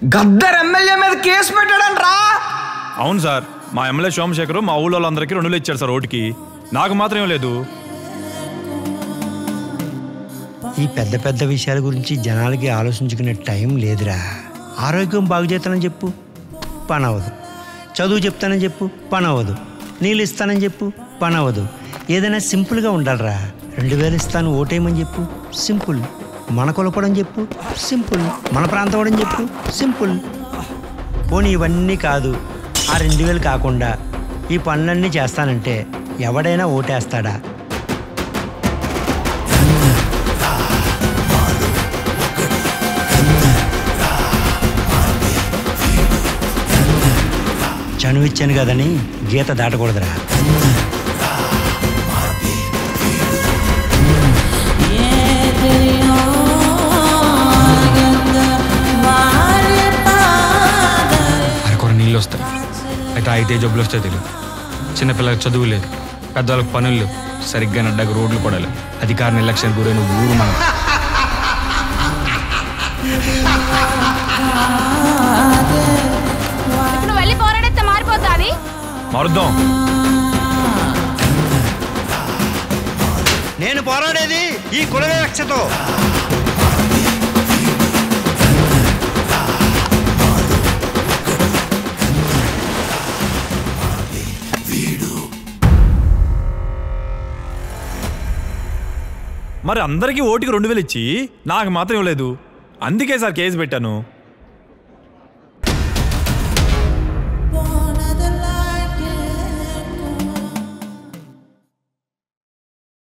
Gaddar MLA మీద case పెట్టాడంట్రా. అవును sir, మా ఎమ్మెల్యే సోమశేఖర్ మా ఊళ్ళో వాళ్ళందరికీ 2 ఇచ్చారు సార్ ఓటుకి, నాకు మాత్రం లేదు. ఈ పెద్ద పెద్ద విషయాల గురించి జనాలకి ఆలోచించుకునే టైం లేదురా. ఆరోగ్యం బాగు చేస్తానని చెప్పు, పని అవ్వదు. చదువు చెప్తానని చెప్పు, పని అవ్వదు. నీళ్ళు ఇస్తానని చెప్పు, పని అవ్వదు. ఏదైనా సింపుల్గా ఉండాలిరా. 2000 ఇస్తాను ఓటేయమని చెప్పు, సింపుల్. మన కొలపడం చెప్పు, సింపుల్. మన ప్రాంతం అని చెప్పు, సింపుల్. పోనీ ఇవన్నీ కాదు, ఆ 2000 కాకుండా ఈ పనులన్నీ చేస్తానంటే ఎవడైనా ఓటేస్తాడా? చనువిచ్చాను కదని గీత దాటకూడదురా. అరకొర నీళ్ళు వస్తాయి, అయితే 5 జబ్బులు వస్తాయి తెలియదు. చిన్నపిల్లలకు చదువు లేదు, పెద్దవాళ్ళకి పనులు లేవు, సరిగ్గా నడ్డకు రోడ్లు పడాలి. అధికార నిర్లక్ష్యం గురైన ఊరు మనం. మారుద్దాం. నేను పోరాడేది ఈ కుల వివక్షతో. మరి అందరికీ ఓటుకి 2000 ఇచ్చి నాకు మాత్రం ఇవ్వలేదు, అందుకే సార్ కేసు పెట్టాను.